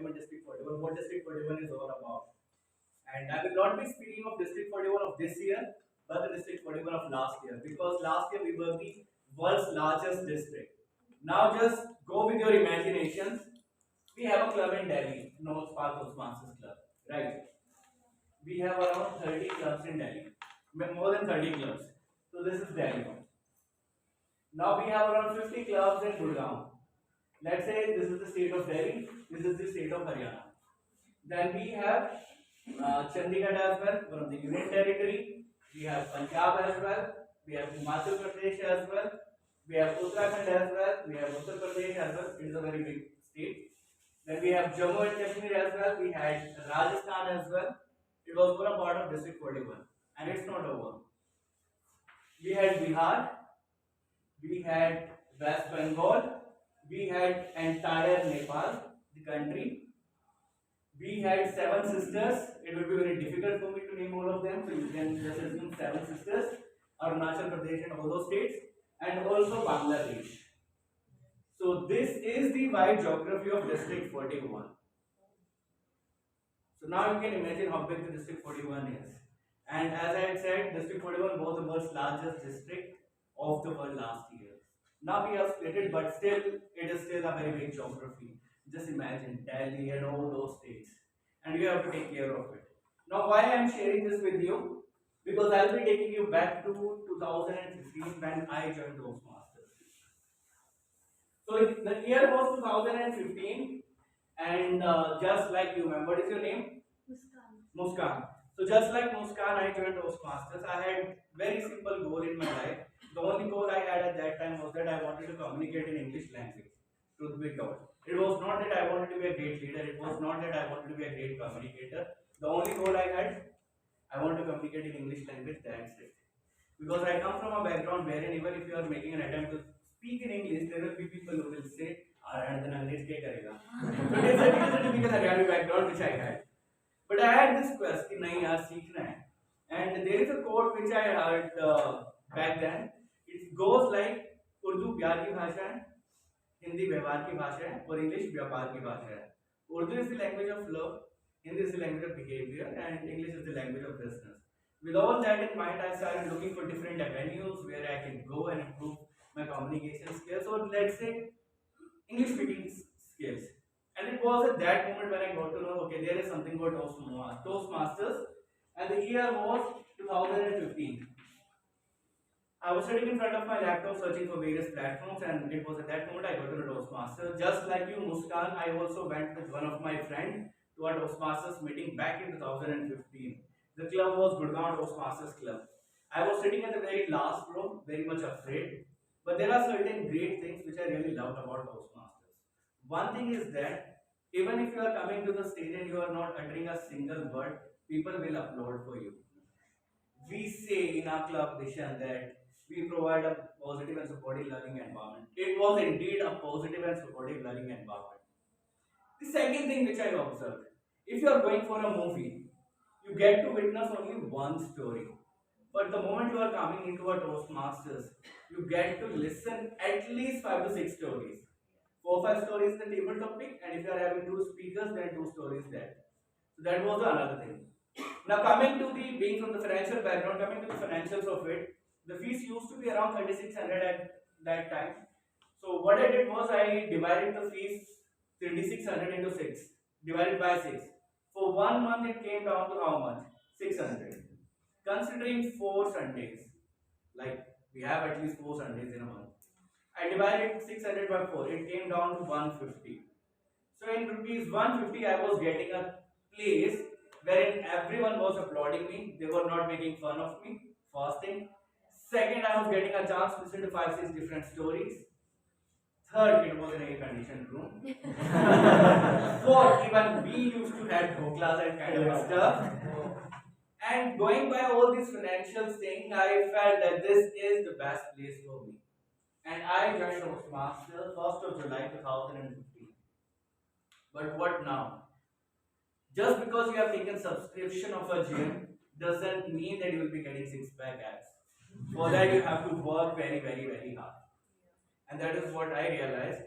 41, District 41, what District 41 is all about. And I will not be speaking of District 41 of this year, but the District 41 of last year, because last year we were the world's largest district. Now just go with your imaginations. We have a club in Delhi, North Park Toastmasters Club, right? We have around 30 clubs in Delhi, more than 30 clubs. So this is Delhi. Now we have around 50 clubs in Gurgaon. Let's say this is the state of Delhi, this is the state of Haryana. Then we have Chandigarh as well, one of the union territory. We have Punjab as well. We have Himachal Pradesh as well. We have Uttarakhand as well. We have Uttar Pradesh as well. It is a very big state. Then we have Jammu and Kashmir as well. We had Rajasthan as well. It was one part of District 41, and it's not over. We had Bihar. We had West Bengal. We had entire Nepal, the country. We had 7 sisters. It would be very difficult for me to name all of them, so you can just assume 7 sisters. Arunachal Pradesh and all those states, and also Bangladesh. So this is the wide geography of District 41. So now you can imagine how big the District 41 is. And as I had said, District 41 was the world's largest district of the world last year. Now we have split it, but still, it is still a very big geography. Just imagine Delhi and all those states, and you have to take care of it. Now, why I am sharing this with you? Because I will be taking you back to 2015 when I joined Toastmasters. So the year was 2015, and just like you, remember, what is your name? Muskan. So just like Muskan, I joined Toastmasters. I had very simple goal in my life. The only goal I had at that time was that I wanted to communicate in English language. Truth be told, it was not that I wanted to be a great leader. It was not that I wanted to be a great communicator. The only goal I had, I want to communicate in English language. That's it. Because I come from a background wherein even if you are making an attempt to speak in English, there will be people who will say, "And then English क्या करेगा?" So it is a typical Haryana background which I had. But I had this quest कि नहीं यार सीखना है. And there is a quote which I heard back then. It goes like, Urdu प्यार की भाषा है, हिंदी व्यवहार की भाषा है, और इंग्लिश व्यापार की भाषा है. Urdu is the language of love, Hindi is the language of behavior, and English is the language of business. With all that in mind, I started looking for different avenues where I can go and improve my communication skills, or let's say English speaking skills. And it was at that moment when I got to know, okay, there is something called Toastmasters, and the year was 2015. I was sitting in front of my laptop searching for various platforms, and it was at that moment I got to know Toastmasters. Just like you, Muskan, I also went with one of my friends to a Toastmasters meeting back in 2015. The club was Gurgaon Toastmasters Club. I was sitting at the very last row, very much afraid, but there are certain great things which I really loved about Toastmasters. One thing is that even if you are coming to the stage and you are not uttering a single word, people will applaud for you. We say in our club vision that we provide a positive and supportive learning environment. It was indeed a positive and supportive learning environment. The second thing which I observed, if you are going for a movie, you get to witness only one story. But the moment you are coming into a Toastmasters, you get to listen at least 5 to 6 stories. 4-5 stories the table topic, and if you are having 2 speakers, then 2 stories there. So that was another thing. Now coming to the, being from the financial background, coming to the financials of it, the fees used to be around 3600 at that time. So what I did was I divided the fees 3600 into 6, divided by 6. For 1 month it came down to how much? 600. Considering 4 Sundays, like we have at least 4 Sundays in a month, I divided 600 by 4, it came down to 150. So in rupees 150 I was getting a place wherein everyone was applauding me, they were not making fun of me, first thing. Second, I was getting a chance to listen to 5-6 different stories. Third, it was an air-conditioned room. Fourth, even we used to have dhoklas and kind of stuff. And going by all these financial things, I felt that this is the best place for me. And I joined Toastmasters 1st of July 2015. But what now? Just because you have taken subscription of a gym doesn't mean that you will be getting 6-pack abs. For that you have to work very, very, very hard. And that is what I realized,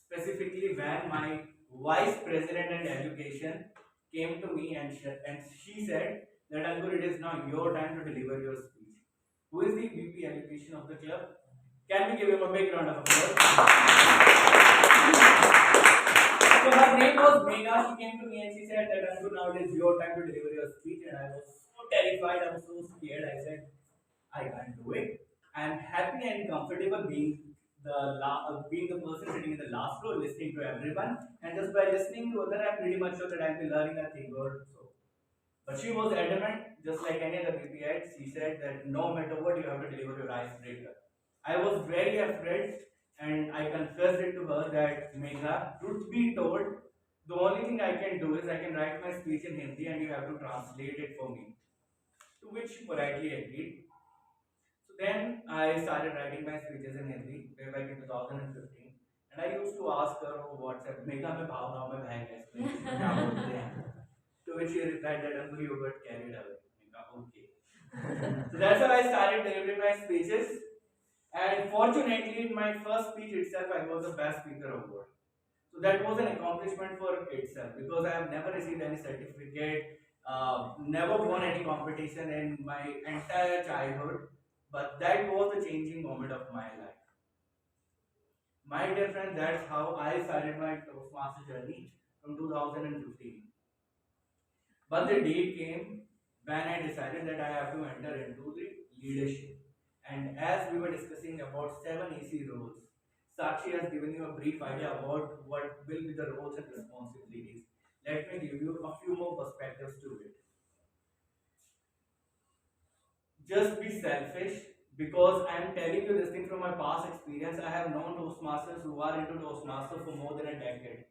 specifically when my Vice President and Education, came to me and she said that Ankur, it is now your time to deliver your speech. Who is the VP Education of the club? Can we give him a big round of applause? So her name was Megha. She came to me and she said that Ankur, now it is your time to deliver your speech, and I was so terrified. I was so scared. I said, I can't do it. I'm happy and comfortable being the person sitting in the last row, listening to everyone, and just by listening to other, I'm pretty much sure that I'll be learning a thing or so. But she was adamant, just like any other BPI. She said that no matter what, you have to deliver your icebreaker. I was very afraid, and I confessed it to her that Megha, truth be told, the only thing I can do is I can write my speech in Hindi, and you have to translate it for me. To which she politely agreed. So then I started writing my speeches in Hindi way back in 2015, and I used to ask her on WhatsApp, "Megha, मैं भावनाओं में बह गया इसमें क्या बोलते हैं?" To which she replied that Ankur, you got carried away. Okay. So that's how I started delivering my speeches. And fortunately, in my first speech itself, I was the best speaker award. So that was an accomplishment for itself because I have never received any certificate, never won any competition in my entire childhood. But that was the changing moment of my life. My dear friend, that's how I started my Toastmaster journey from 2015. But the day came when I decided that I have to enter into the leadership. And as we were discussing about 7 AC roles, Sakshi has given you a brief idea about what will be the roles and responsibilities. Let me give you a few more perspectives to it. Just be selfish because I am telling you this thing from my past experience. I have known Toastmasters who are into Toastmasters for more than a decade,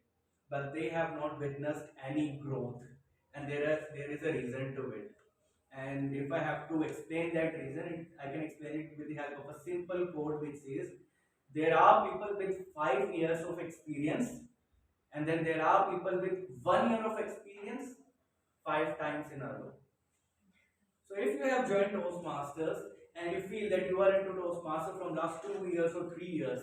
but they have not witnessed any growth, and there is a reason to it. And if I have to explain that reason, I can explain it with the help of a simple code which says there are people with 5 years of experience, and then there are people with 1 year of experience 5 times in a row. So if you have joined Toastmasters and you feel that you are into Toastmasters from last 2 years or 3 years,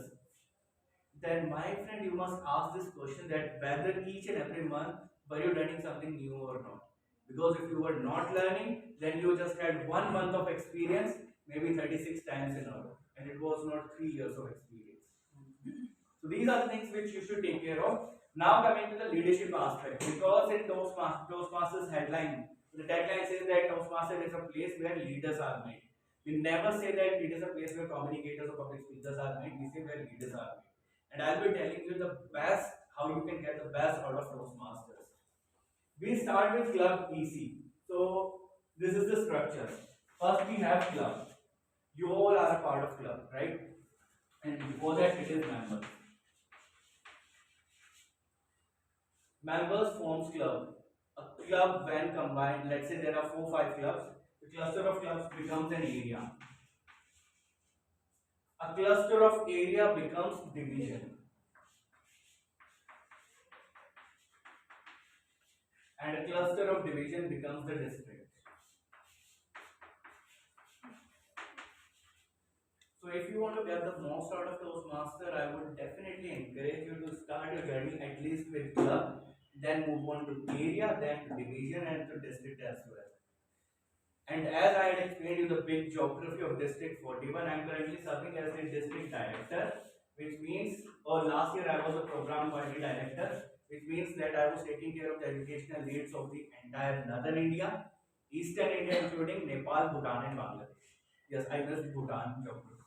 then my friend, you must ask this question that whether each and every month were you learning something new or not. Because if you were not learning, then you just had 1 month of experience, maybe 36 times in a row, and it was not 3 years of experience. So these are the things which you should take care of. Now coming to the leadership aspect, because in Toastmasters headline, the tagline says that Toastmaster is a place where leaders are made. We never say that it is a place where communicators or public speakers are made. We say where leaders are made. And I'll be telling you the best, how you can get the best out of Toastmasters. We start with club EC. So this is the structure. First we have club. You all are a part of club, right? And before that it is members. Members forms club. A club when combined, let's say there are 4-5 clubs, the cluster of clubs becomes an area. A cluster of area becomes division. And a cluster of division becomes the district. So if you want to get the most out of Toastmaster, I would definitely encourage you to start your journey at least with club, then move on to area, then to division and to district as well. And as I had explained you the big geography of District 41, I am currently serving as the District Director, which means, last year I was a Program Quality Director, which means that I was taking care of the educational needs of the entire Northern India, Eastern India including Nepal, Bhutan and Bangladesh. Yes, I missed Bhutan geography.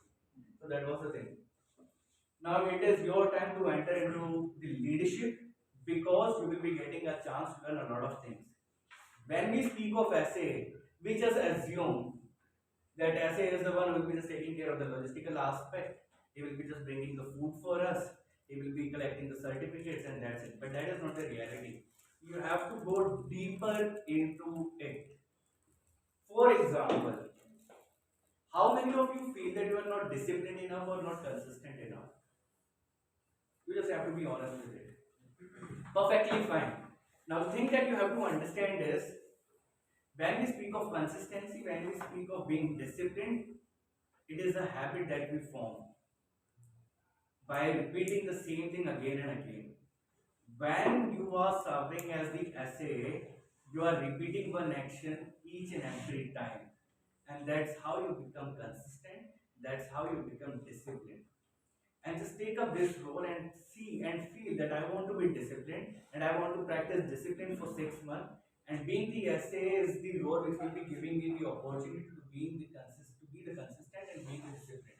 So that was the thing. Now it is your time to enter into the leadership because you will be getting a chance to learn a lot of things. When we speak of SA, we just assume that SA is the one who will be just taking care of the logistical aspect. He will be just bringing the food for us. He will be collecting the certificates and that's it. But that is not the reality. You have to go deeper into it. For example, how many of you feel that you are not disciplined enough or not consistent enough? You just have to be honest with it. Perfectly fine. Now the thing that you have to understand is, when we speak of consistency, when we speak of being disciplined, it is a habit that we form by repeating the same thing again and again. when you are serving as the SA, you are repeating one action each and every time, and that's how you become consistent. That's how you become disciplined. And just take up this role and see and feel that I want to be disciplined and I want to practice discipline for 6 months. And being the SA is the role which will be giving you the opportunity to be the consistent and being the disciplined.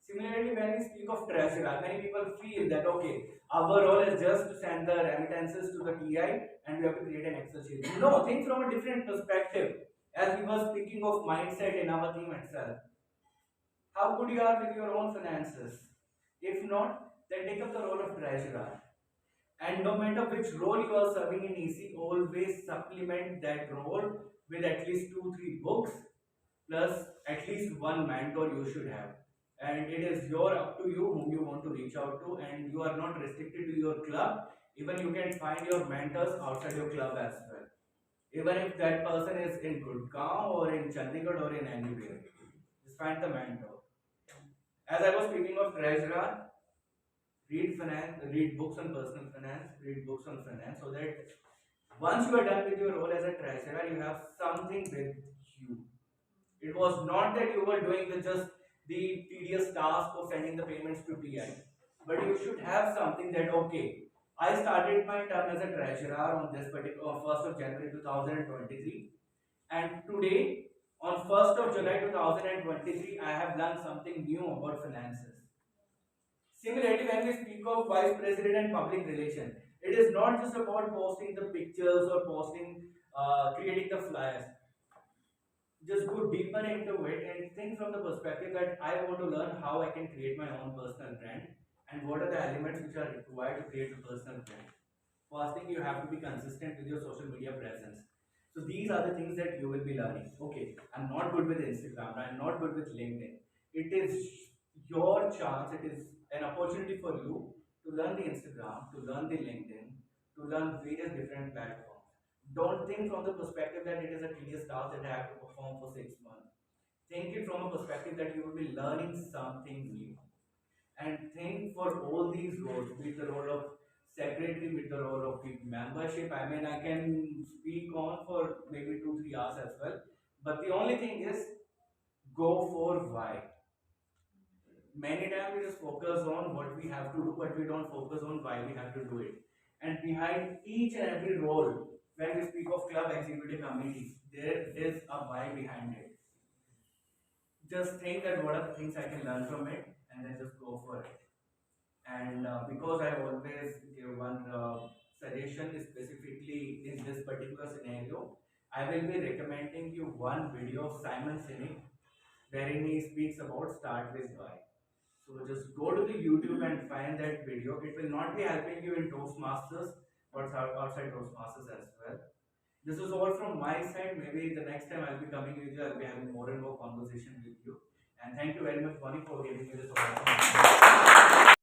Similarly, when we speak of treasurer, many people feel that okay, our role is just to send the remittances to the TI and we have to create an Excel sheet. No, think from a different perspective. As we were speaking of mindset in our team itself. How good you are with your own finances? If not, then take up the role of treasurer. And no matter which role you are serving in EC, always supplement that role with at least 2-3 books plus at least one mentor you should have. And it is up to you whom you want to reach out to, and you are not restricted to your club. Even you can find your mentors outside your club as well. Even if that person is in Gurgaon or in Chandigarh or in anywhere, just find the mentor. As I was speaking of treasurer, read books on personal finance, read books on finance, so that once you are done with your role as a treasurer, you have something with you. It was not that you were doing just the tedious task of sending the payments to TI, but you should have something that okay, I started my term as a treasurer on this particular 1st of January 2023, and today on 1st of July 2023, I have learned something new about finances. Similarly, when we speak of vice president and public relations, it is not just about posting the pictures or creating the flyers. Just go deeper into it and think from the perspective that I want to learn how I can create my own personal brand and what are the elements which are required to create a personal brand. First thing, you have to be consistent with your social media presence. So these are the things that you will be learning. Okay, I'm not good with Instagram, I'm not good with LinkedIn. It is your chance, it is an opportunity for you to learn the Instagram, to learn the LinkedIn, to learn various different platforms. Don't think from the perspective that it is a tedious task that I have to perform for 6 months. Think it from a perspective that you will be learning something new. And think for all these roles, with the role of secretary, with the role of the membership. I mean, I can speak on for maybe 2-3 hours as well. But the only thing is, go for why. Many times we just focus on what we have to do, but we don't focus on why we have to do it. And behind each and every role, when we speak of club executive committees, there is a why behind it. Just think that what are the things I can learn from it, and then just go for it. And because I always give one suggestion specifically in this particular scenario, I will be recommending you one video of Simon Sinek wherein he speaks about start with why. So just go to the YouTube and find that video. It will not be helping you in Toastmasters, but outside Toastmasters as well. This is all from my side. Maybe the next time I'll be coming with you, I'll be having more and more conversation with you. And thank you very much, Bonnie, for giving me this opportunity.